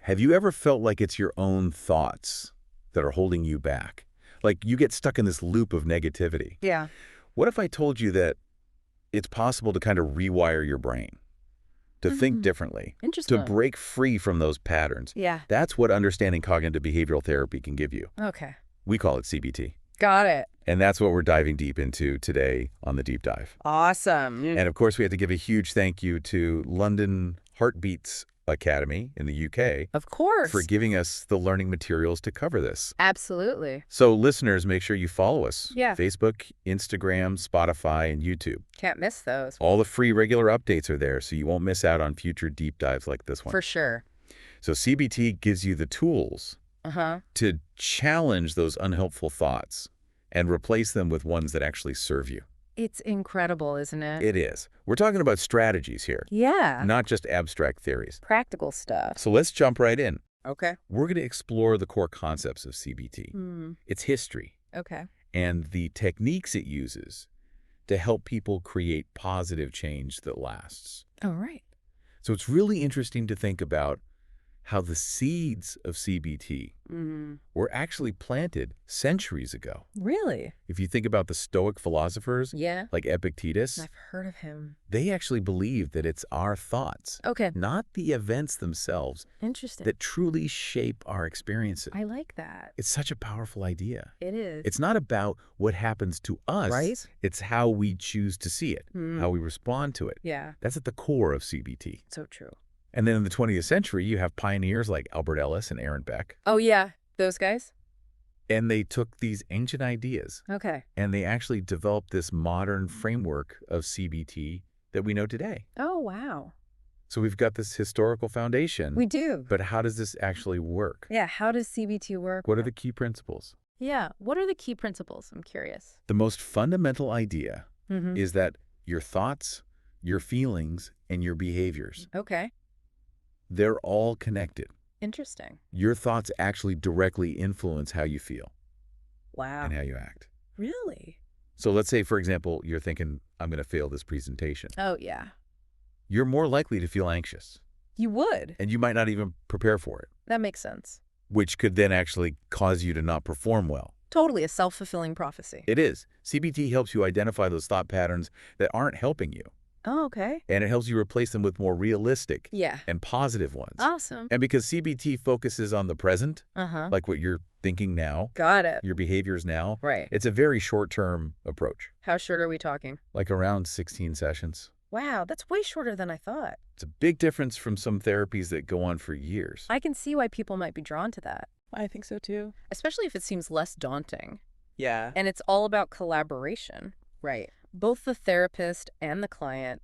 Have you ever felt like it's your own thoughts that are holding you back? Like you get stuck in this loop of negativity. Yeah. What if I told you that it's possible to kind of rewire your brain, to think differently, to Interesting. break free from those patterns? Yeah. That's what understanding cognitive behavioral therapy can give you. Okay. We call it CBT. Got it. And that's what we're diving deep into today on the Deep Dive. Awesome. And of course, we have to give a huge thank you to London Heartbeats Academy in the UK Of course. for giving us the learning materials to cover this. Absolutely. So listeners, make sure you follow us. Yeah. Facebook, Instagram, Spotify, and YouTube. Can't miss those. All the free regular updates are there, so you won't miss out on future deep dives like this one. For sure. So CBT gives you the tools to challenge those unhelpful thoughts and replace them with ones that actually serve you. It's incredible, isn't it? It is. We're talking about strategies here, Yeah. not just abstract theories. Practical stuff. So let's jump right in. Okay. We're going to explore the core concepts of CBT, its history, Okay. and the techniques it uses to help people create positive change that lasts. All right. So it's really interesting to think about how the seeds of CBT were actually planted centuries ago. Really? If you think about the Stoic philosophers, Yeah. like Epictetus, I've heard of him. they actually believe that it's our thoughts, Okay. not the events themselves, Interesting. that truly shape our experiences. I like that. It's such a powerful idea. It is. It's not about what happens to us. Right. It's how we choose to see it, how we respond to it. Yeah. That's at the core of CBT. So true. And then in the 20th century, you have pioneers like Albert Ellis and Aaron Beck. Oh, yeah. Those guys? And they took these ancient ideas Okay. and they actually developed this modern framework of CBT that we know today. Oh, wow. So we've got this historical foundation. We do. But how does this actually work? Yeah. How does CBT work? What are the key principles? Yeah. What are the key principles? I'm curious. The most fundamental idea is that your thoughts, your feelings, and your behaviors, Okay. they're all connected. Interesting. Your thoughts actually directly influence how you feel Wow. and how you act. Really? So let's say, for example, you're thinking, I'm going to fail this presentation. Oh, yeah. You're more likely to feel anxious, You would. and you might not even prepare for it, That makes sense. which could then actually cause you to not perform well. Totally a self-fulfilling prophecy. It is. CBT helps you identify those thought patterns that aren't helping you, Oh, okay. and it helps you replace them with more realistic Yeah. and positive ones. Awesome. And because CBT focuses on the present, Uh-huh. like what you're thinking now, Got it. your behaviors now, Right. it's a very short-term approach, How short are we talking? like around 16 sessions. Wow, that's way shorter than I thought. It's a big difference from some therapies that go on for years. I can see why people might be drawn to that. I think so too. Especially if it seems less daunting. Yeah. And it's all about collaboration. Right. Both the therapist and the client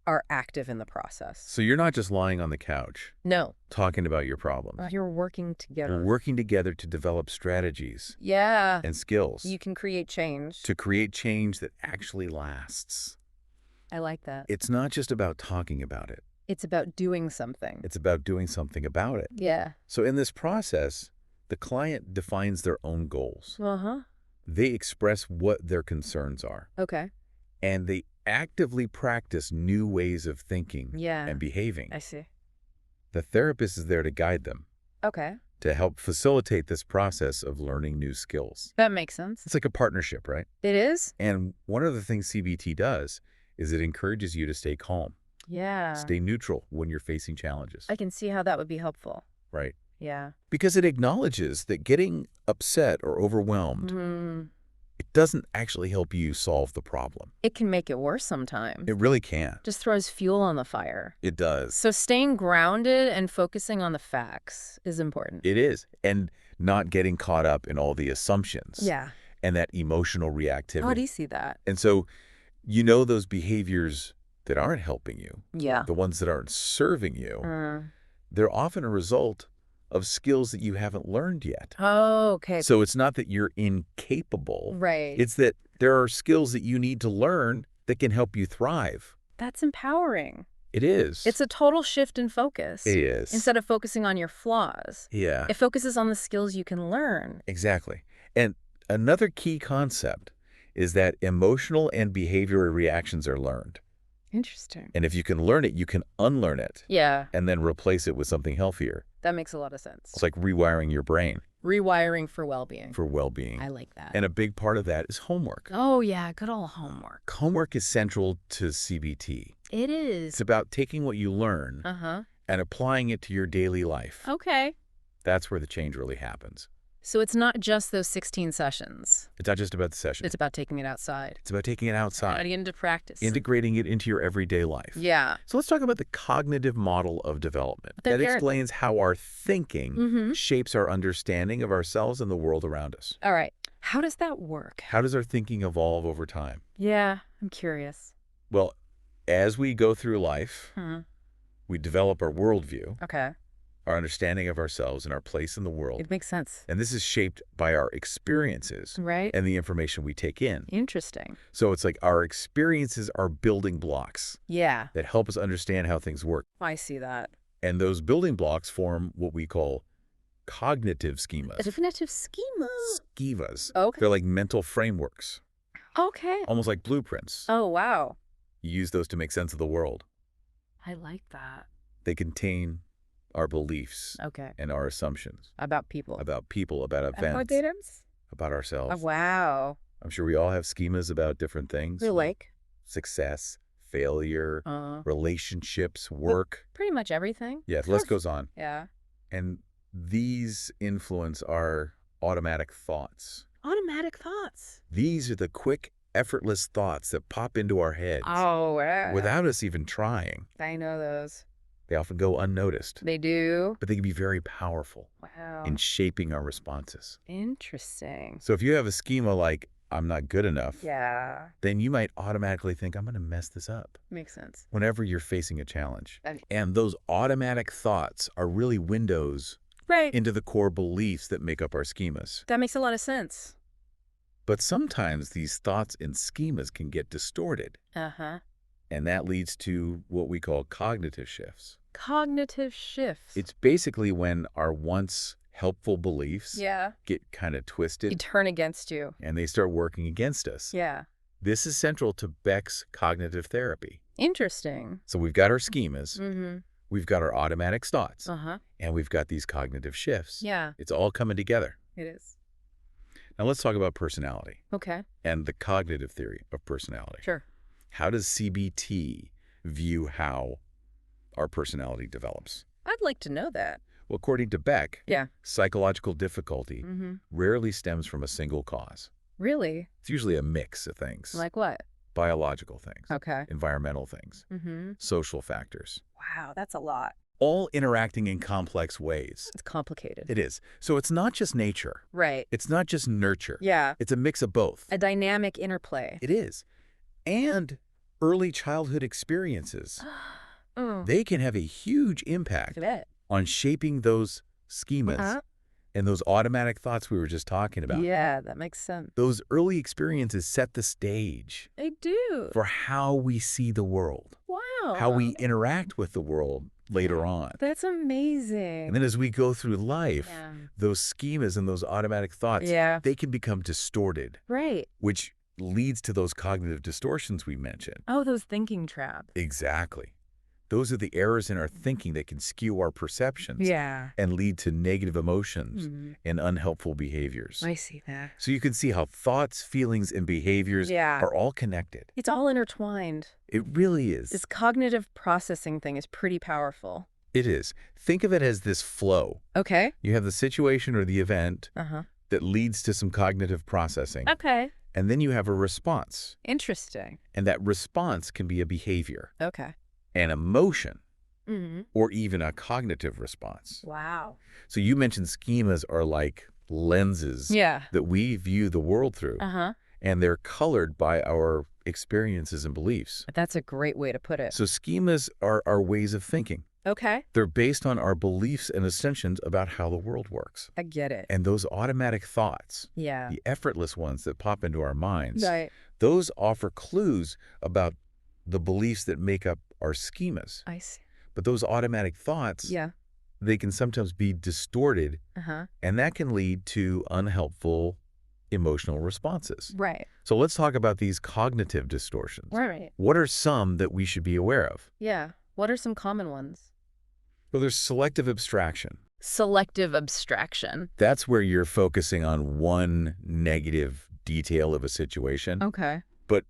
are active in the process. So you're not just lying on the couch No, talking about your problems. you're working We're together. working together to develop strategies Yeah. and skills You can create change. to create change that actually lasts. I like that. It's not just about talking about it. It's about doing something. It's about doing something about it. Yeah. So in this process, the client defines their own goals. Uh-huh. They express what their concerns are, Okay. and they actively practice new ways of thinking Yeah. and behaving. I see. The therapist is there to guide them, Okay. to help facilitate this process of learning new skills. That makes sense. It's like a partnership, right? It is? And one of the things CBT does is it encourages you to stay calm, Yeah. stay neutral when you're facing challenges, I can see how that would be helpful. right? Yeah. Because it acknowledges that getting upset or overwhelmed, Mm. it doesn't actually help you solve the problem. It can make it worse sometimes. It really can. Just throws fuel on the fire. It does. So staying grounded and focusing on the facts is important. It is. And not getting caught up in all the assumptions Yeah. and that emotional reactivity. How do you see that? And so, you know, those behaviors that aren't helping you, Yeah. the ones that aren't serving you, Uh, they're often a result of skills that you haven't learned yet. oh, okay. So it's not that you're incapable. Right. It's that there are skills that you need to learn that can help you thrive. That's empowering. It is. It's a total shift in focus. It is. Instead of focusing on your flaws, Yeah, it focuses on the skills you can learn. exactly. And another key concept is that emotional and behavioral reactions are learned. Interesting. And if you can learn it, you can unlearn it Yeah. and then replace it with something healthier. That makes a lot of sense. It's like rewiring your brain Rewiring for well-being. for well-being. I like that. And a big part of that is homework. Oh, yeah, good old homework. Homework is central to CBT. It It's is. about taking what you learn Uh-huh. and applying it to your daily life. Okay. That's where the change really happens. So it's not just those 16 sessions. It's not just about the session. It's about taking it outside. It's about taking it outside, Putting it into practice. integrating it into your everyday life. Yeah. So let's talk about the cognitive model of development. The That explains how our thinking Mm-hmm. shapes our understanding of ourselves and the world around us. All right. How does that work? How does our thinking evolve over time? Yeah, I'm curious. Well, as we go through life, Hmm. we develop our worldview, Okay. our understanding of ourselves and our place in the world. It makes sense. And this is shaped by our experiences Right? and the information we take in. Interesting. So it's like our experiences are building blocks Yeah, that help us understand how things work. I see that. And those building blocks form what we call cognitive A schemas. definitive schema. Schivas. Okay. They're like mental frameworks, Okay. almost like blueprints. Oh, wow. You use those to make sense of the world. I like that. They contain our beliefs Okay. and our assumptions About people. about events, items? about ourselves. Oh, wow. I'm sure we all have schemas about different things. Like? Success, failure, relationships, work. Pretty much everything. Yeah, the list goes on. Yeah. And these influence our automatic thoughts. Automatic thoughts. These are the quick, effortless thoughts that pop into our heads Oh, wow. without us even trying. I know those. They often go unnoticed, They do. but they can be very powerful Wow. in shaping our responses. Interesting. So if you have a schema like, I'm not good enough, Yeah. then you might automatically think, I'm going to mess this up Makes sense. whenever you're facing a challenge. And- And those automatic thoughts are really windows Right. into the core beliefs that make up our schemas. That makes a lot of sense. But sometimes these thoughts and schemas can get distorted, Uh-huh. and that leads to what we call cognitive shifts. Cognitive shifts. It's basically when our once helpful beliefs Yeah. get kind of twisted You turn against you. and they start working against us. Yeah. This is central to Beck's cognitive therapy. Interesting. So we've got our schemas, Mm-hmm. we've got our automatic thoughts, Uh-huh. and we've got these cognitive shifts. Yeah, It's all coming together. it is. Now let's talk about personality Okay. and the cognitive theory of personality. Sure. How does CBT view how our personality develops? I'd like to know that. Well, according to Beck, Yeah. psychological difficulty Mm-hmm. rarely stems from a single cause. Really? It's usually a mix of things. Like what? Biological things, Okay. environmental things, Mm-hmm. social factors, Wow, that's a lot. all interacting in complex ways. It's complicated. It is. So it's not just nature. Right. It's not just nurture. Yeah. It's a mix of both. A dynamic interplay. It is. And early childhood experiences, Mm. they can have a huge impact I bet. on shaping those schemas Uh-huh. and those automatic thoughts we were just talking about. Yeah, that makes sense. Those early experiences set the stage They do. for how we see the world, Wow. how we interact with the world later on. That's amazing. And then as we go through life, Yeah. those schemas and those automatic thoughts, Yeah. they can become distorted, Right. which leads to those cognitive distortions we mentioned. Oh, those thinking traps. Exactly. Those are the errors in our thinking that can skew our perceptions Yeah. and lead to negative emotions Mhm. and unhelpful behaviors. I see that. So you can see how thoughts, feelings, and behaviors Yeah. are all connected. It's all intertwined. It really is. This cognitive processing thing is pretty powerful. It is. Think of it as this flow. Okay. You have the situation or the event Uh-huh. that leads to some cognitive processing, Okay. and then you have a response. Interesting. And that response can be a behavior, Okay. an emotion, Mm-hmm. or even a cognitive response. Wow. So you mentioned schemas are like lenses Yeah. that we view the world through, Uh-huh. and they're colored by our experiences and beliefs. That's a great way to put it. So schemas are our ways of thinking. Okay. They're based on our beliefs and assumptions about how the world works. I get it. And those automatic thoughts, Yeah. the effortless ones that pop into our minds, Right. those offer clues about the beliefs that make up our schemas. I see. But those automatic thoughts, Yeah. they can sometimes be distorted, Uh-huh. and that can lead to unhelpful emotional responses. Right. So let's talk about these cognitive distortions. Right. What are some that we should be aware of? Yeah. What are some common ones? Well, there's selective abstraction. Selective abstraction. That's where you're focusing on one negative detail of a situation, Okay. but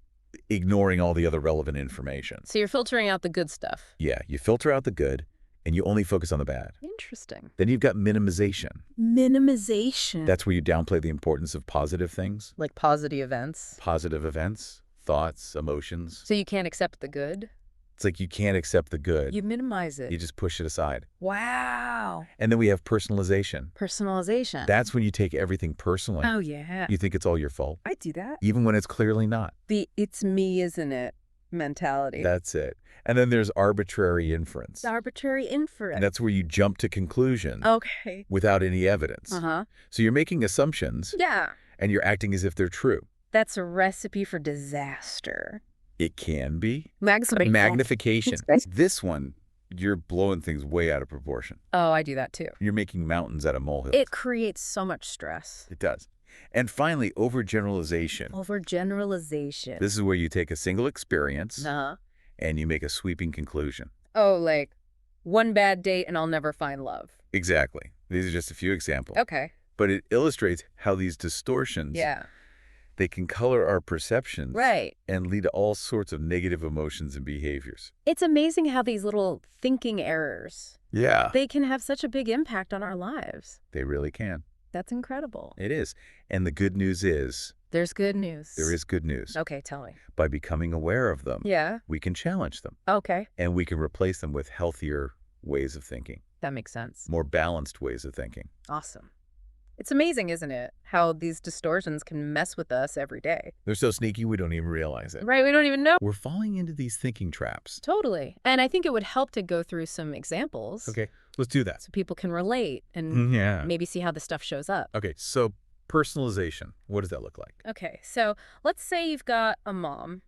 ignoring all the other relevant information. So you're filtering out the good stuff. Yeah, you filter out the good, and you only focus on the bad. Interesting. Then you've got minimization. Minimization. That's where you downplay the importance of positive things, Like positive events. positive events, thoughts, emotions. So you can't accept the good? It's like you can't accept the good. You minimize it. You just push it aside. Wow. And then we have personalization. Personalization. That's when you take everything personally. Oh, yeah. You think it's all your fault, I do that. even when it's clearly not. The it's me, isn't it mentality. That's it. And then there's arbitrary inference. Arbitrary inference. And that's where you jump to conclusions Okay. without any evidence. Uh-huh. So you're making assumptions, Yeah. and you're acting as if they're true. That's a recipe for disaster. It can be. Magnification. Magnification. This one, you're blowing things way out of proportion. Oh, I do that too. You're making mountains out of molehills. It creates so much stress. It does. And finally, overgeneralization. Overgeneralization. This is where you take a single experience Uh-huh. and you make a sweeping conclusion. Oh, like one bad date and I'll never find love. Exactly. These are just a few examples. Okay. But it illustrates how these distortions, Yeah. they can color our perceptions Right. and lead to all sorts of negative emotions and behaviors. It's amazing how these little thinking errors, Yeah. they can have such a big impact on our lives. They really can. That's incredible. It is. And the good news is, There's good news. there is good news. Okay, tell me. By becoming aware of them, Yeah. we can challenge them. Okay. And we can replace them with healthier ways of thinking, That makes sense. more balanced ways of thinking. Awesome. It's amazing, isn't it, how these distortions can mess with us every day. They're so sneaky, we don't even realize it. Right? We don't even know. We're falling into these thinking traps. Totally. And I think it would help to go through some examples. Okay, let's do that. So people can relate and Yeah. maybe see how the stuff shows up. Okay, so personalization, what does that look like? Okay, so let's say you've got a mom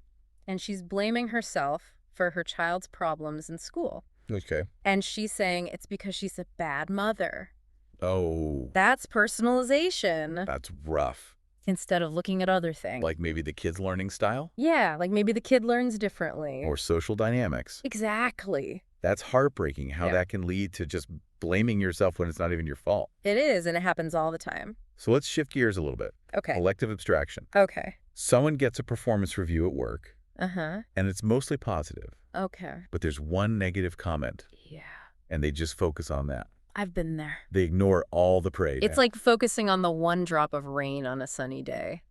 and she's blaming herself for her child's problems in school. Okay. And she's saying it's because she's a bad mother. Oh, That's personalization that's rough. instead of looking at other things. Like maybe the kid's learning style Yeah, like maybe the kid learns differently. or social dynamics. Exactly. That's heartbreaking how Yeah. that can lead to just blaming yourself when it's not even your fault. It is, and it happens all the time. So let's shift gears a little bit. Okay. Elective abstraction. Okay. Someone gets a performance review at work, Uh-huh. and it's mostly positive, Okay. but there's one negative comment, Yeah. and they just focus on that. I've been there. They ignore all the praise. It's like focusing on the one drop of rain on a sunny day.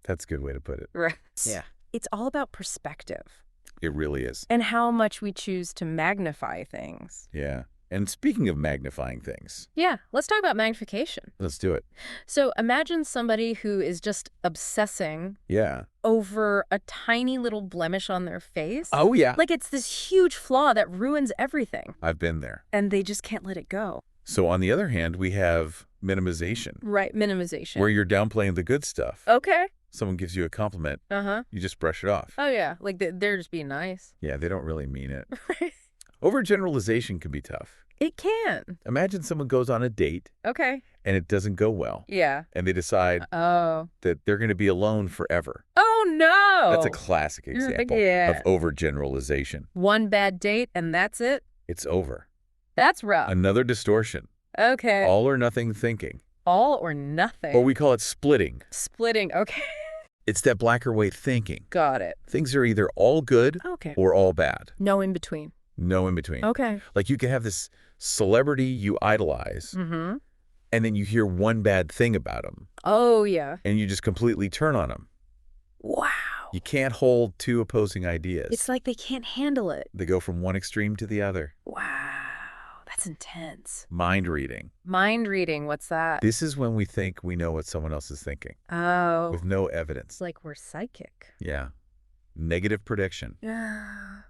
That's a good way to put it. Right. Yeah. It's all about perspective It really is. and how much we choose to magnify things. Yeah. And speaking of magnifying things, Yeah, let's talk about magnification. let's do it. So imagine somebody who is just obsessing Yeah. over a tiny little blemish on their face. Oh, yeah. Like it's this huge flaw that ruins everything, I've been there. and they just can't let it go. So on the other hand, we have minimization, Right, minimization. where you're downplaying the good stuff. Okay. Someone gives you a compliment, Uh-huh. you just brush it off. Oh, yeah. Like they're just being nice. Yeah, they don't really mean it. Overgeneralization can be tough. It can. Imagine someone goes on a date Okay. and it doesn't go well, Yeah. and they decide Oh. that they're going to be alone forever. Oh, no. That's a classic example Yeah. of overgeneralization. One bad date and that's it? It's over. That's rough. Another distortion. Okay. All or nothing thinking. All or nothing. Or we call it splitting. Splitting. Okay. It's that black or white thinking. Got it. Things are either all good Okay. or all bad. No in between. No in between. Okay. Like you can have this celebrity you idolize, Mm-hmm. and then you hear one bad thing about them, Oh, yeah. and you just completely turn on them. Wow. You can't hold two opposing ideas. It's like they can't handle it. They go from one extreme to the other. Wow. That's intense. Mind reading. Mind reading. What's that? This is when we think we know what someone else is thinking, Oh. with no evidence. It's like we're psychic. Yeah. Negative prediction. Yeah.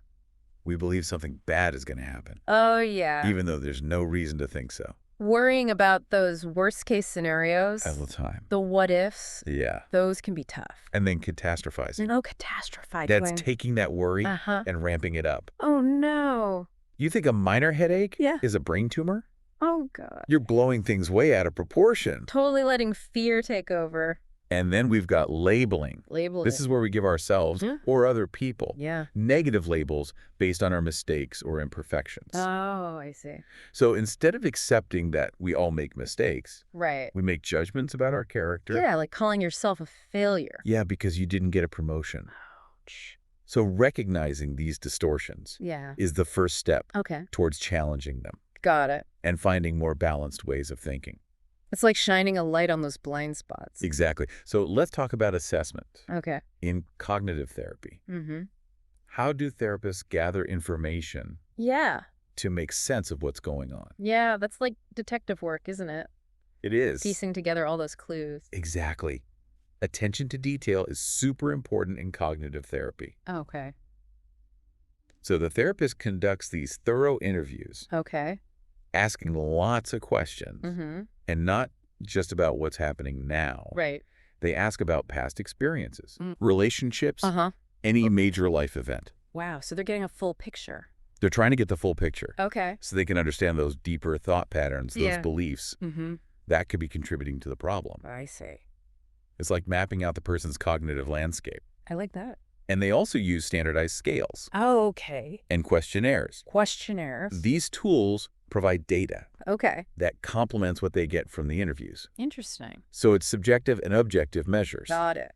We believe something bad is going to happen, Oh, yeah. even though there's no reason to think so. Worrying about those worst case scenarios, All the time. the what ifs, Yeah. those can be tough. And then catastrophizing. No catastrophizing. That's taking that worry Uh-huh. and ramping it up. Oh, no. You think a minor headache Yeah. is a brain tumor? Oh, God. You're blowing things way out of proportion. Totally letting fear take over. And then we've got labeling. Label This it. is where we give ourselves or other people Yeah. negative labels based on our mistakes or imperfections. Oh, I see. So instead of accepting that we all make mistakes, Right. we make judgments about our character. Yeah, like calling yourself a failure. Yeah, because you didn't get a promotion. Ouch. So recognizing these distortions Yeah. is the first step Okay. towards challenging them Got it. and finding more balanced ways of thinking. It's like shining a light on those blind spots. Exactly. So let's talk about assessment. Okay. In cognitive therapy, Mm-hmm. how do therapists gather information Yeah. to make sense of what's going on? Yeah, that's like detective work, isn't it? It is. Piecing together all those clues. Exactly. Attention to detail is super important in cognitive therapy. Okay. So the therapist conducts these thorough interviews, Okay. asking lots of questions, Mm-hmm. and not just about what's happening now. Right. They ask about past experiences, Mm. relationships, Uh-huh. any major life event. Wow, so they're getting a full picture. They're trying to get the full picture Okay. so they can understand those deeper thought patterns, those Yeah. beliefs Mm-hmm. that could be contributing to the problem. I see. It's like mapping out the person's cognitive landscape. I like that. And they also use standardized scales Okay. and questionnaires. Questionnaires. These tools provide data Okay. that complements what they get from the interviews. Interesting. So it's subjective and objective measures. Got it.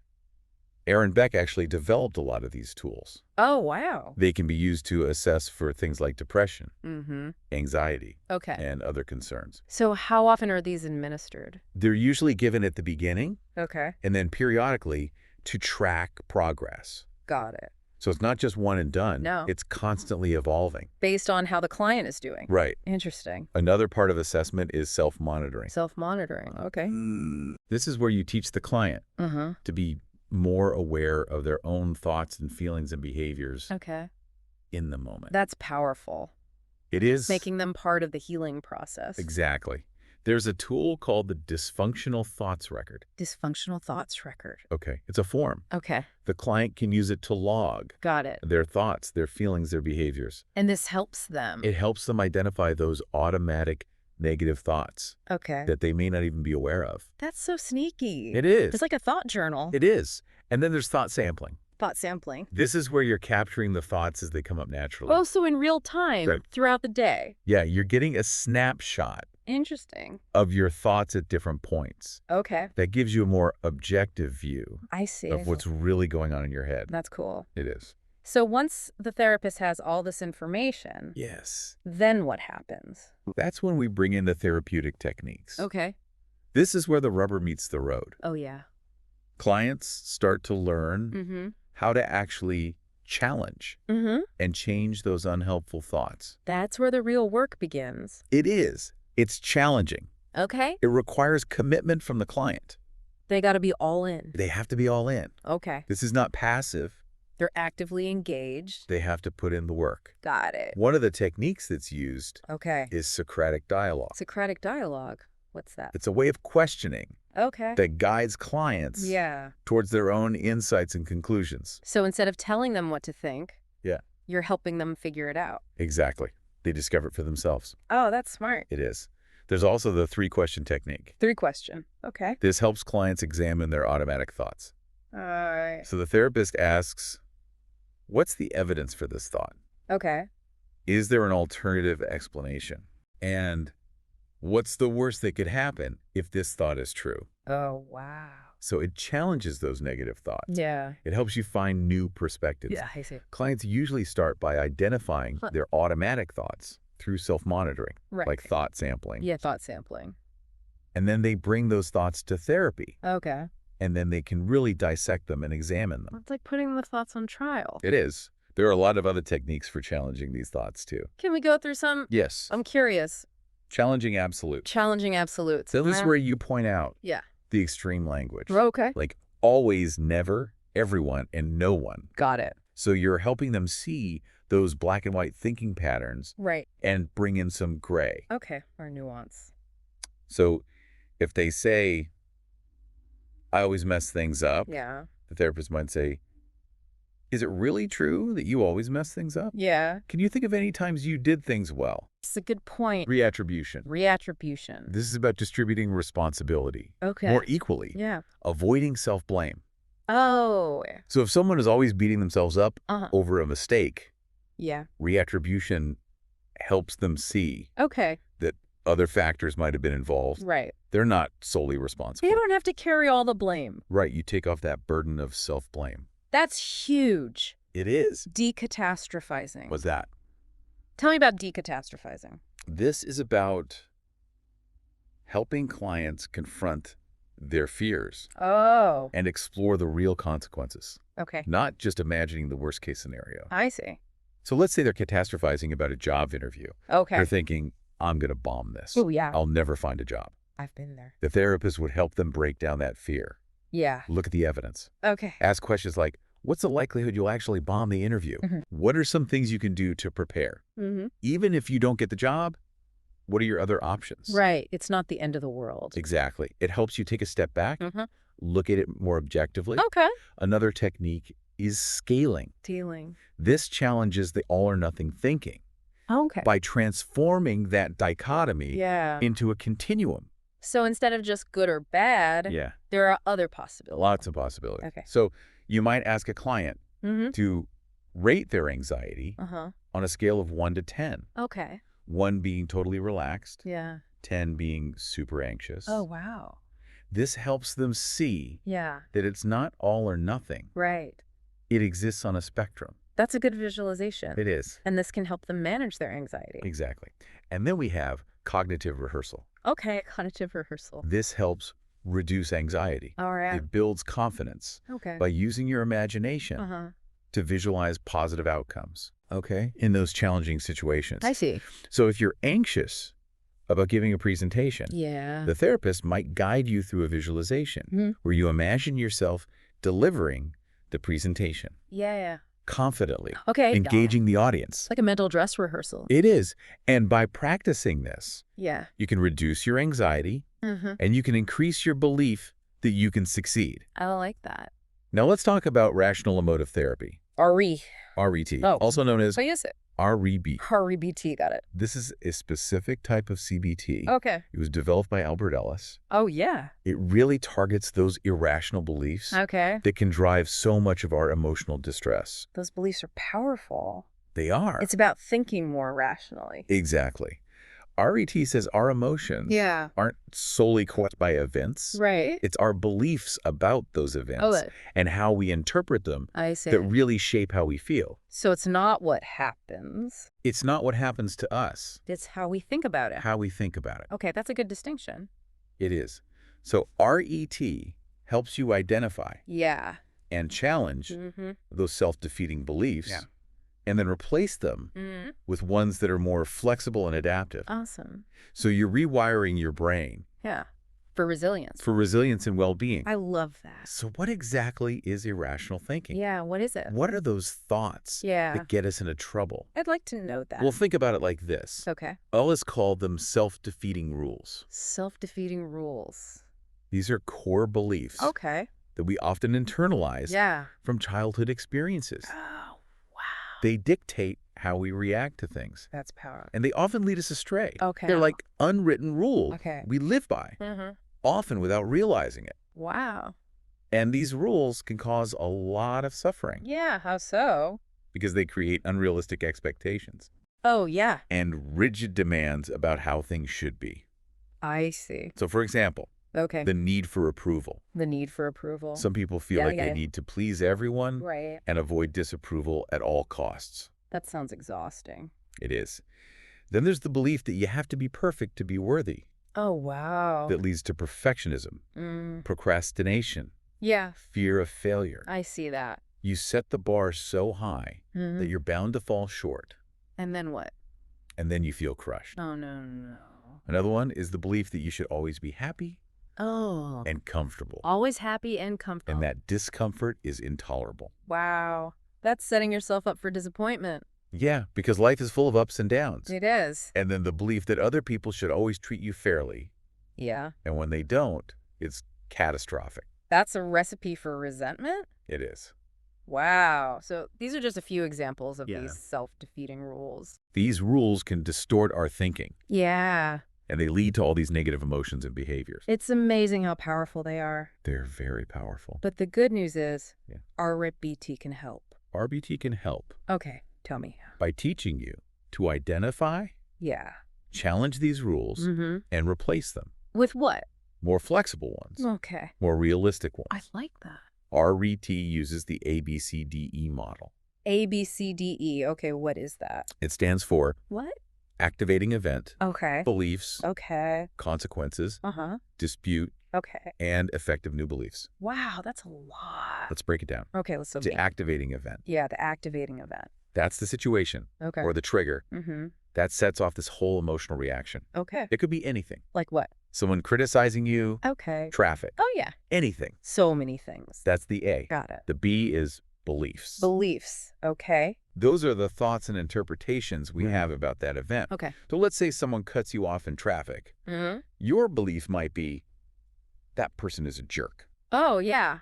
Aaron Beck actually developed a lot of these tools. Oh, wow. They can be used to assess for things like depression, Mm-hmm. anxiety, Okay. and other concerns. So how often are these administered? They're usually given at the beginning Okay. and then periodically to track progress. Got it. So it's not just one and done. No. It's constantly evolving. Based on how the client is doing. Right. Interesting. Another part of assessment is self-monitoring. Self-monitoring. Okay. This is where you teach the client Uh-huh. to be more aware of their own thoughts and feelings and behaviors Okay. in the moment. That's powerful. It is. Making them part of the healing process. Exactly. There's a tool called the dysfunctional thoughts record. Dysfunctional thoughts record. Okay. It's a form. Okay. The client can use it to log Got it. their thoughts, their feelings, their behaviors. And this helps them. It helps them identify those automatic negative thoughts Okay. that they may not even be aware of. That's so sneaky. It is. It's like a thought journal. It is. And then there's thought sampling. Thought sampling. This is where you're capturing the thoughts as they come up naturally. Oh, so in real time Right. throughout the day. Yeah, you're getting a snapshot Interesting. of your thoughts at different points. Okay. That gives you a more objective view I see. of what's really going on in your head. That's cool. It is. So once the therapist has all this information, Yes. then what happens? That's when we bring in the therapeutic techniques. Okay. This is where the rubber meets the road. Oh, yeah. Clients start to learn Mm-hmm. how to actually challenge Mm-hmm. and change those unhelpful thoughts. That's where the real work begins. It is. It's challenging. Okay. It requires commitment from the client. They got to be all in. They have to be all in. Okay. This is not passive. They're actively engaged. They have to put in the work. Got it. One of the techniques that's used Okay. is Socratic dialogue. Socratic dialogue. What's that? It's a way of questioning Okay. that guides clients Yeah. towards their own insights and conclusions. So instead of telling them what to think, Yeah. you're helping them figure it out. Exactly. They discover it for themselves. Oh, that's smart. It is. There's also the 3-question technique. 3-question. Okay. This helps clients examine their automatic thoughts. All right. So the therapist asks, what's the evidence for this thought? Okay. Is there an alternative explanation? And what's the worst that could happen if this thought is true? Oh, wow. So it challenges those negative thoughts. Yeah. It helps you find new perspectives. Yeah, I see. Clients usually start by identifying their automatic thoughts through self-monitoring, Right. like thought sampling. Yeah, thought sampling. And then they bring those thoughts to therapy, Okay. and then they can really dissect them and examine them. It's like putting the thoughts on trial. It is. There are a lot of other techniques for challenging these thoughts, too. Can we go through some? Yes. I'm curious. Challenging absolutes. Challenging absolutes. So this is where you point out Yeah. the extreme language. Okay. Like always, never, everyone, and no one. Got it. So you're helping them see those black and white thinking patterns Right. and bring in some gray. Okay. Or nuance. So if they say, I always mess things up, Yeah. the therapist might say, Is it really true that you always mess things up? Yeah. Can you think of any times you did things well? It's a good point. Reattribution. Reattribution. This is about distributing responsibility Okay. more equally, Yeah. avoiding self-blame. Oh. So if someone is always beating themselves up Uh-huh. over a mistake, Yeah. reattribution helps them see Okay. that other factors might have been involved. Right. They're not solely responsible. They don't have to carry all the blame. Right, you take off that burden of self-blame. That's huge. It is. Decatastrophizing. What's that? Tell me about decatastrophizing. This is about helping clients confront their fears Oh. and explore the real consequences, Okay. not just imagining the worst-case scenario. I see. So let's say they're catastrophizing about a job interview. Okay. They're thinking, I'm going to bomb this. Oh, yeah. I'll never find a job. I've been there. The therapist would help them break down that fear. Yeah. Look at the evidence. Okay. Ask questions like, what's the likelihood you'll actually bomb the interview? What are some things you can do to prepare? Even if you don't get the job, what are your other options? Right. It's not the end of the world. Exactly. It helps you take a step back, look at it more objectively. Okay. Another technique is scaling. Dealing. This challenges the all or nothing thinking Okay. by transforming that dichotomy Yeah. into a continuum. So instead of just good or bad, Yeah, there are other possibilities. lots of possibilities. Okay. So you might ask a client to rate their anxiety Uh-huh. on a scale of 1 to 10. Okay. 1 being totally relaxed, Yeah. 10 being super anxious. Oh, wow. This helps them see Yeah. that it's not all or nothing. Right. It exists on a spectrum. That's a good visualization. It is. And this can help them manage their anxiety. Exactly. And then we have cognitive rehearsal. Okay. Cognitive rehearsal. This helps reduce anxiety. All right. It builds confidence Okay. by using your imagination Uh-huh. to visualize positive outcomes, okay, in those challenging situations. I see. So if you're anxious about giving a presentation, Yeah. the therapist might guide you through a visualization where you imagine yourself delivering the presentation Yeah. confidently, Okay. engaging the audience. It's like a mental dress rehearsal. It is. And by practicing this, Yeah. you can reduce your anxiety and you can increase your belief that you can succeed. I like that. Now let's talk about rational emotive therapy, RE. RET, Oh. also known as What is it? REBT. REBT. Got it. This is a specific type of CBT. Okay. It was developed by Albert Ellis. Oh, yeah. It really targets those irrational beliefs Okay. that can drive so much of our emotional distress. Those beliefs are powerful. They are. It's about thinking more rationally. Exactly. RET says our emotions Yeah. aren't solely caused by events. Right. It's our beliefs about those events Oh, and how we interpret them I see. that really shape how we feel. So it's not what happens. It's not what happens to us, It's how we think about it. how we think about it. Okay, that's a good distinction. It is. So RET helps you identify Yeah. and challenge those self-defeating beliefs and then replace them with ones that are more flexible and adaptive. Awesome. So you're rewiring your brain Yeah. For resilience. for resilience and well-being. I love that. So what exactly is irrational thinking? Yeah, what is it? What are those thoughts Yeah. that get us into trouble? I'd like to know that. Well, think about it like this. Okay. Ellis called them self-defeating rules. Self-defeating rules. These are core beliefs Okay. that we often internalize Yeah. from childhood experiences. Oh, wow. They dictate how we react to things, That's powerful. and they often lead us astray. Okay. They're like unwritten rules Okay. we live by, often without realizing it. Wow. And these rules can cause a lot of suffering Yeah, how so? because they create unrealistic expectations Oh, yeah. and rigid demands about how things should be. I see. So, for example, Okay. the need for approval. The need for approval. Some people feel Yeah, like yeah, they yeah. need to please everyone Right. and avoid disapproval at all costs. That sounds exhausting. It is. Then there's the belief that you have to be perfect to be worthy. Oh, wow. That leads to perfectionism, procrastination, Yeah, fear of failure. I see that. You set the bar so high that you're bound to fall short, And then what? and then you feel crushed. Oh, no. Another one is the belief that you should always be happy Oh. and comfortable, Always happy and comfortable. and that discomfort is intolerable. Wow. That's setting yourself up for disappointment. Yeah, because life is full of ups and downs. It is. And then the belief that other people should always treat you fairly, Yeah. and when they don't, it's catastrophic. That's a recipe for resentment? It is. Wow. So these are just a few examples of Yeah. these self-defeating rules. These rules can distort our thinking, Yeah. and they lead to all these negative emotions and behaviors. It's amazing how powerful they are. They're very powerful. But the good news is Yeah. REBT can help. RBT can help Okay, tell me. by teaching you to identify, Yeah. challenge these rules, and replace them. With what? More flexible ones, Okay. more realistic I ones. like that. RET uses the ABCDE model. ABCDE. Okay, what is that? It stands for What? activating event, Okay. beliefs, Okay. consequences, Uh-huh. dispute, Okay. and effective new beliefs. Wow, that's a lot. Let's break it down. Okay, let's The activating event. Yeah, the activating event. That's the situation Okay. or the trigger that sets off this whole emotional reaction. Okay. It could be anything. Like what? Someone criticizing you, Okay. traffic, Oh, yeah. anything. So many things. That's the A. Got it. The B is beliefs. Beliefs. Okay. Those are the thoughts and interpretations we have about that event. Okay. So let's say someone cuts you off in traffic. Your belief might be, that person is a jerk. Oh, yeah.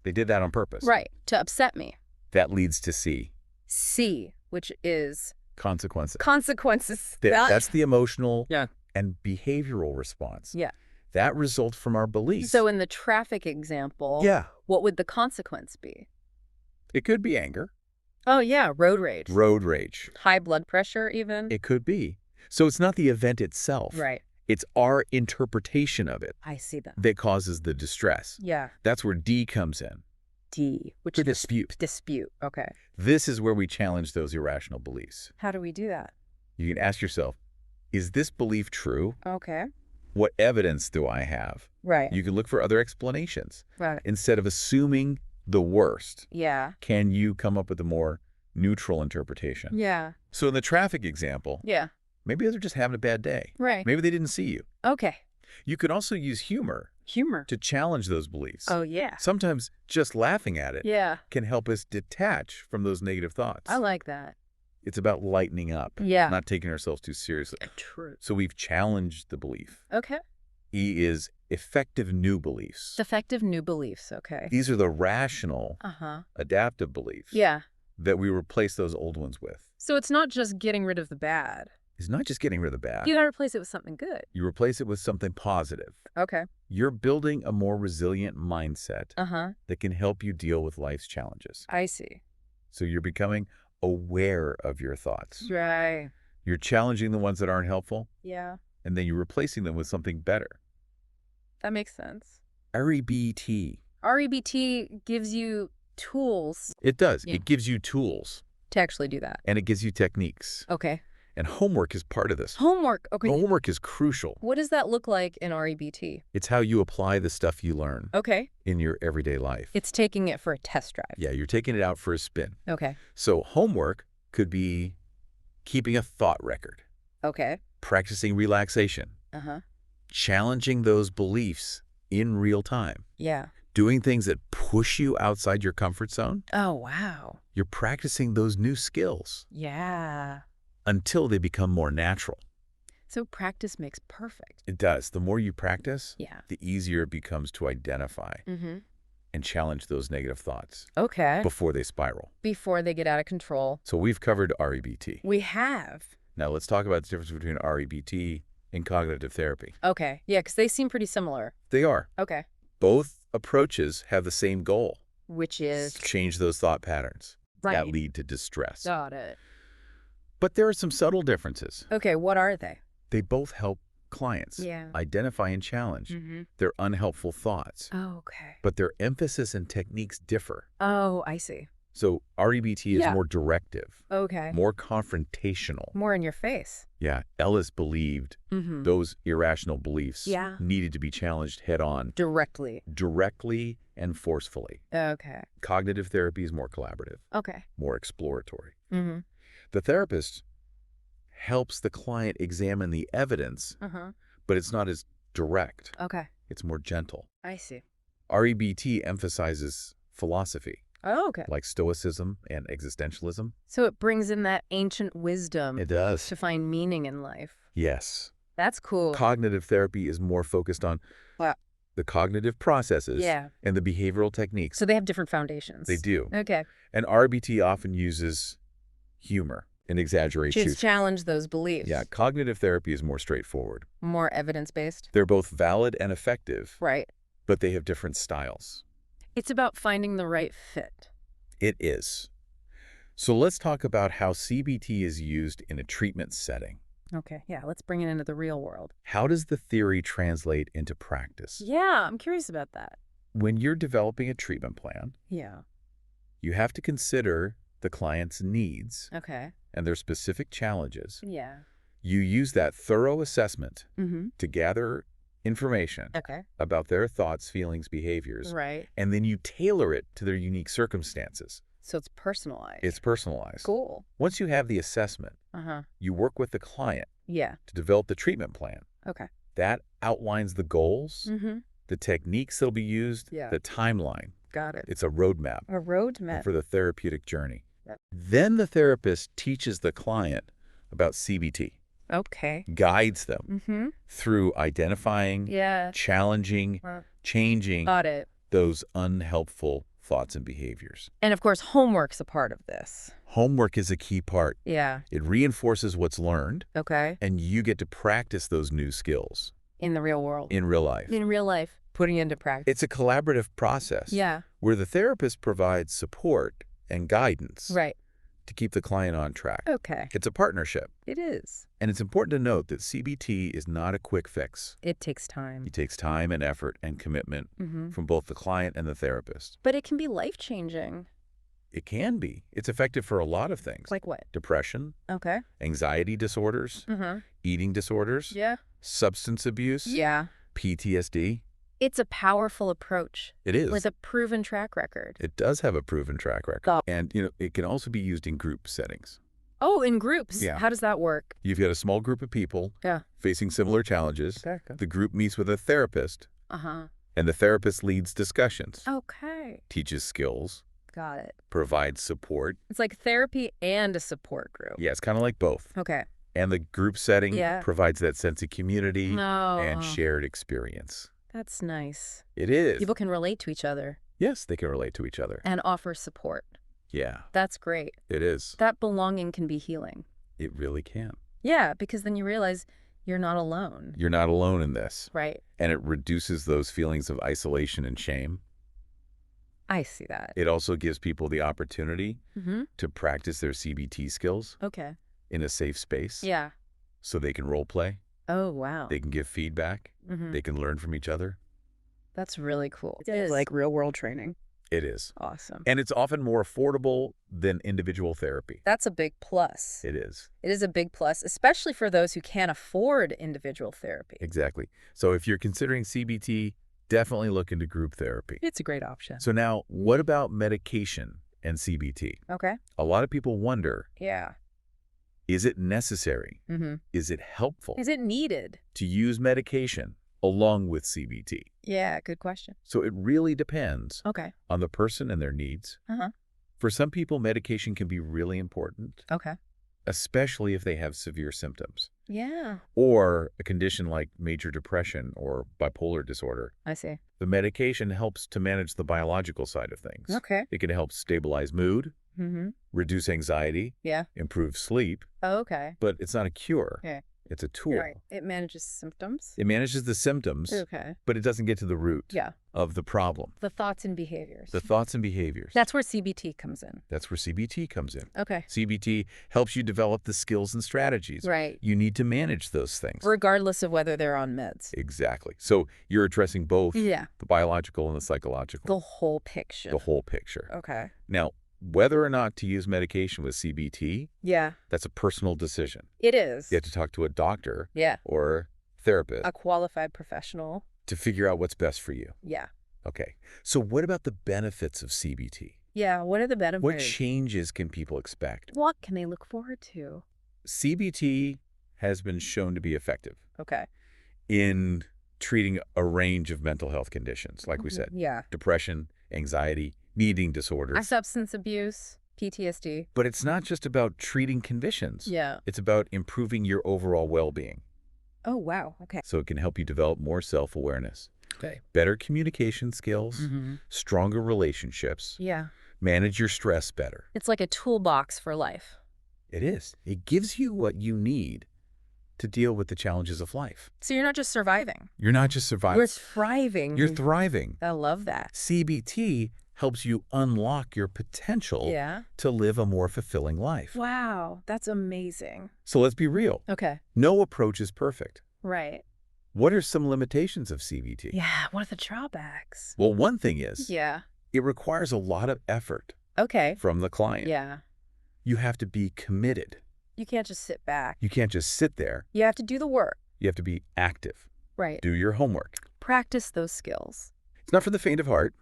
They did that on purpose. Right. To upset me. That leads to C, C, which is consequences. consequences. That's the emotional Yeah. and behavioral response. Yeah. That results from our beliefs. So in the traffic example, yeah, what would the consequence be? it could be anger, Oh, yeah, road rage. road rage. High blood pressure even? It could be. So it's not the event itself. Right. It's our interpretation of it I see that. that causes the distress. Yeah. That's where D comes in. D, which The is dispute. dispute. Okay. This is where we challenge those irrational beliefs. How do we do that? You can ask yourself, is this belief true? Okay. What evidence do I have? Right. You can look for other explanations. Right. Instead of assuming the worst, Yeah. can you come up with a more neutral interpretation? Yeah. So in the traffic example, Yeah. maybe they're just having a bad day. Right. Maybe they didn't see you. Okay. You can also use humor Humor. to challenge those beliefs. Oh, yeah. Sometimes just laughing at it Yeah. can help us detach from those negative thoughts. I like that. It's about lightening up, Yeah. not taking ourselves too seriously. True. So we've challenged the belief. Okay. E is effective new beliefs. Effective new beliefs. Okay. These are the rational, Uh-huh. adaptive beliefs Yeah. that we replace those old ones with. So it's not just getting rid of the bad. It's not just getting rid of the bad. You gotta replace it with something good. You replace it with something positive. Okay. You're building a more resilient mindset Uh-huh. that can help you deal with life's challenges. I see. So you're becoming aware of your thoughts. Right. You're challenging the ones that aren't helpful, Yeah. and then you're replacing them with something better. That makes sense. REBT. REBT gives you tools It does. Yeah. It gives you tools, to actually do that. and it gives you techniques. Okay. And homework is part of this. Homework. Okay. Homework is crucial. What does that look like in REBT? It's how you apply the stuff you learn Okay. in your everyday life. It's taking it for a test drive. Yeah, you're taking it out for a spin. Okay. So homework could be keeping a thought record, Okay. practicing relaxation, Uh-huh. challenging those beliefs in real time, Yeah. doing things that push you outside your comfort zone. Oh, wow. You're practicing those new skills Yeah. until they become more natural. So practice makes perfect. It does. The more you practice, Yeah. the easier it becomes to identify Mm-hmm. and challenge those negative thoughts Okay. before they spiral. Before they get out of control. So we've covered REBT. We have. Now let's talk about the difference between REBT and cognitive therapy. Okay. Yeah, because they seem pretty similar. They are. Okay. Both approaches have the same goal. Which is? Change those thought patterns Right. that lead to distress. Got it. But there are some subtle differences. Okay, what are they? They both help clients Yeah. identify and challenge Mm-hmm. their unhelpful thoughts. Oh, okay. But their emphasis and techniques differ. Oh, I see. So REBT is Yeah. more directive, Okay. more confrontational. More in your face. Yeah, Ellis believed Mm-hmm. those irrational beliefs Yeah. needed to be challenged head-on, Directly. directly and forcefully. Okay. Cognitive therapy is more collaborative, Okay. more exploratory. Mm-hmm. The therapist helps the client examine the evidence, Uh-huh. but it's not as direct. Okay. It's more gentle. I see. REBT emphasizes philosophy, Oh, okay. like Stoicism and existentialism. So it brings in that ancient wisdom It does. to find meaning in life. Yes. That's cool. Cognitive therapy is more focused on Wow. the cognitive processes, Yeah. and the behavioral techniques. So they have different foundations. They do. Okay. And RBT often uses humor and exaggeration. Just challenge those beliefs. Yeah, cognitive therapy is more straightforward. More evidence-based. They're both valid and effective, Right. but they have different styles. It's about finding the right fit. It is. So let's talk about how CBT is used in a treatment setting. Okay, yeah, let's bring it into the real world. How does the theory translate into practice? Yeah, I'm curious about that. When you're developing a treatment plan, Yeah. you have to consider the client's needs Okay. and their specific challenges. Yeah. You use that thorough assessment Mm-hmm. to gather information Okay. about their thoughts, feelings, behaviors, Right. and then you tailor it to their unique circumstances. So it's personalized. It's personalized. Cool. Once you have the assessment, Uh-huh. you work with the client Yeah. to develop the treatment plan. Okay. That outlines the goals, Mm-hmm. the techniques that'll be used, Yeah. the timeline. Got it. It's a roadmap A roadmap. for the therapeutic journey. Yep. Then the therapist teaches the client about CBT, Okay. guides them Mm-hmm. through identifying, Yeah. challenging, changing Got it. those unhelpful thoughts and behaviors. And of course, homework's a part of this. Homework is a key part. Yeah. It reinforces what's learned, Okay. and you get to practice those new skills In the real world. in real life. In real life. Putting into practice. It's a collaborative process Yeah. where the therapist provides support and guidance Right. to keep the client on track. Okay. It's a partnership. It is. And it's important to note that CBT is not a quick fix. It takes time. It takes time and effort and commitment Mm-hmm. from both the client and the therapist. But it can be life-changing. It can be. It's effective for a lot of things. Like what? Depression, Okay. anxiety disorders, Mm-hmm. eating disorders, Yeah. substance abuse, Yeah. PTSD. It's a powerful approach It is. with a proven track record. It does have a proven track record. Stop. And, it can also be used in group settings. Oh, in groups. Yeah. How does that work? You've got a small group of people Yeah. facing similar challenges. The group meets with a therapist, Uh-huh. and the therapist leads discussions, Okay. teaches skills, Got it. provides support. It's like therapy and a support group. Yeah, it's kind of like both. Okay. And the group setting Yeah. provides that sense of community No. and shared experience. That's nice. It is. People can relate to each other Yes, they can relate to each other. and offer support. Yeah, That's great. it is. That belonging can be healing. It really can. Yeah, because then you realize you're not alone. You're not alone in this. Right. And it reduces those feelings of isolation and shame. I see that. It also gives people the opportunity Mm-hmm. to practice their CBT skills Okay. in a safe space. Yeah. So they can role play, Oh, wow. they can give feedback, Mm-hmm. they can learn from each other. That's really cool. It's like real-world training. It is. Awesome. And it's often more affordable than individual therapy. That's a big plus. It is. It is a big plus, especially for those who can't afford individual therapy. Exactly. So if you're considering CBT, definitely look into group therapy. It's a great option. So now, what about medication and CBT? Okay. A lot of people wonder, Yeah. is it necessary? Mm-hmm. Is it helpful Is it needed? to use medication along with CBT? Yeah, good question. So it really depends Okay. on the person and their needs. Uh-huh. For some people, medication can be really important, Okay. especially if they have severe symptoms Yeah. or a condition like major depression or bipolar disorder. I see. The medication helps to manage the biological side of things. Okay. It can help stabilize mood, Mm-hmm. reduce anxiety, Yeah. improve sleep, Oh, okay. but it's not a cure. Yeah. It's a tool. Right. It manages symptoms. It manages the symptoms, Okay. but it doesn't get to the root Yeah. of the problem, The thoughts and behaviors. the thoughts and behaviors. That's where CBT comes in. That's where CBT comes in. Okay. CBT helps you develop the skills and strategies Right. you need to manage those things. Regardless of whether they're on meds. Exactly. So you're addressing both Yeah. the biological and the psychological, The whole picture. the whole picture. Okay. Now, whether or not to use medication with CBT, Yeah. that's a personal decision. It is. You have to talk to a doctor Yeah. or therapist A qualified professional. to figure out what's best for you. Yeah. Okay. So what about the benefits of CBT? Yeah. What are the benefits? What changes can people expect? What can they look forward to? CBT has been shown to be effective Okay. in treating a range of mental health conditions, like we said, Yeah. depression, anxiety, eating disorders. Substance abuse, PTSD. But it's not just about treating conditions. Yeah. It's about improving your overall well-being. Oh, wow. Okay. So it can help you develop more self-awareness, Okay. Better communication skills, stronger relationships, Yeah. manage your stress better. It's like a toolbox for life. It is. It gives you what you need to deal with the challenges of life. So you're not just surviving. You're not just surviving. You're thriving. You're thriving. I love that. CBT helps you unlock your potential to live a more fulfilling life. Wow, that's amazing. So let's be real. Okay. No approach is perfect. Right. What are some limitations of CBT? Yeah, what are the drawbacks? Well, one thing is Yeah. it requires a lot of effort Okay. from the client. Yeah. You have to be committed. You can't just sit back. You can't just sit there. You have to do the work. You have to be active. Right. Do your homework. Practice those skills. It's not for the faint of heart.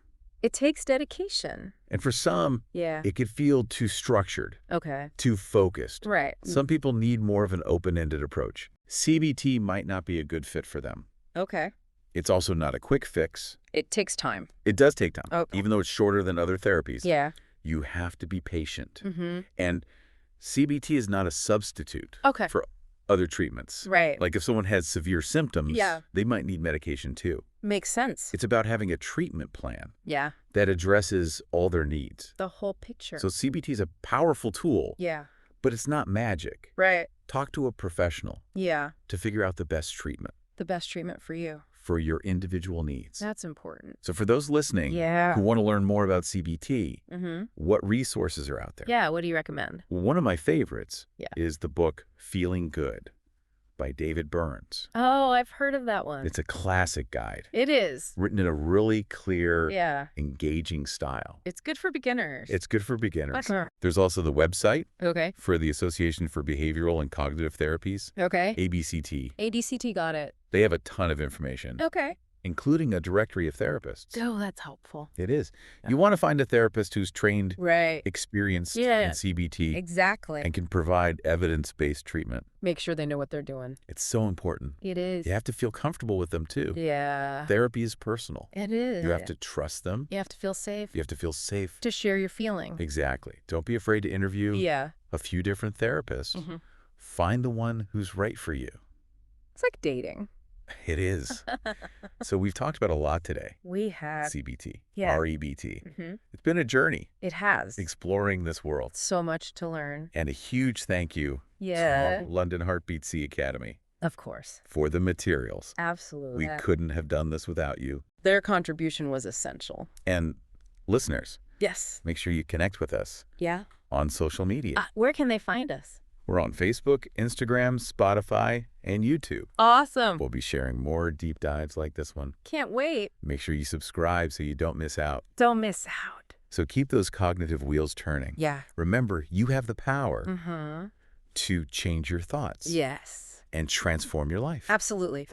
It takes dedication. And for some, it could feel too structured, Okay. too focused. Right. Some people need more of an open-ended approach. CBT might not be a good fit for them. Okay. It's also not a quick fix. It takes time. It does take time. Okay. Even though it's shorter than other therapies. Yeah. You have to be patient. Mm-hmm. And CBT is not a substitute for other treatments. Right. Like if someone has severe symptoms, Yeah. they might need medication too. Makes sense. It's about having a treatment plan Yeah. that addresses all their needs. The whole picture. So CBT is a powerful tool, Yeah. but it's not magic. Right. Talk to a professional Yeah. to figure out the best treatment The best treatment for you. for your individual needs. That's important. So for those listening who want to learn more about CBT, what resources are out there? Yeah. What do you recommend? Well, one of my favorites is the book Feeling Good by David Burns. Oh, I've heard of that one. It's a classic guide. It is. Written in a really clear, engaging style. It's good for beginners. It's good for beginners. Sure. There's also the website Okay. for the Association for Behavioral and Cognitive Therapies, Okay. ABCT. ADCT got it. They have a ton of information, Okay. including a directory of therapists. Oh, that's helpful. It is. You want to find a therapist who's trained, Right. experienced in CBT, Exactly. and can provide evidence-based treatment. Make sure they know what they're doing. It's so important. It is. You have to feel comfortable with them, too. Yeah. Therapy is personal. It is. You have to trust them. You have to feel safe. You have to feel safe. To share your feeling. Exactly. Don't be afraid to interview a few different therapists. Find the one who's right for you. It's like dating. It is. So we've talked about a lot today. We have. CBT, Yeah. REBT. It's been a journey It has. exploring this world. So much to learn. And a huge thank you Yeah. to London Heartbeat C Academy Of course. for the materials. Absolutely. We couldn't have done this without you. Their contribution was essential. And listeners, Yes. make sure you connect with us Yeah. on social media. Where can they find us? We're on Facebook, Instagram, Spotify, and YouTube. Awesome. We'll be sharing more deep dives like this one. Can't wait. Make sure you subscribe so you don't miss out. Don't miss out. So keep those cognitive wheels turning. Yeah. Remember, you have the power to change your thoughts Yes. and transform your life. Absolutely.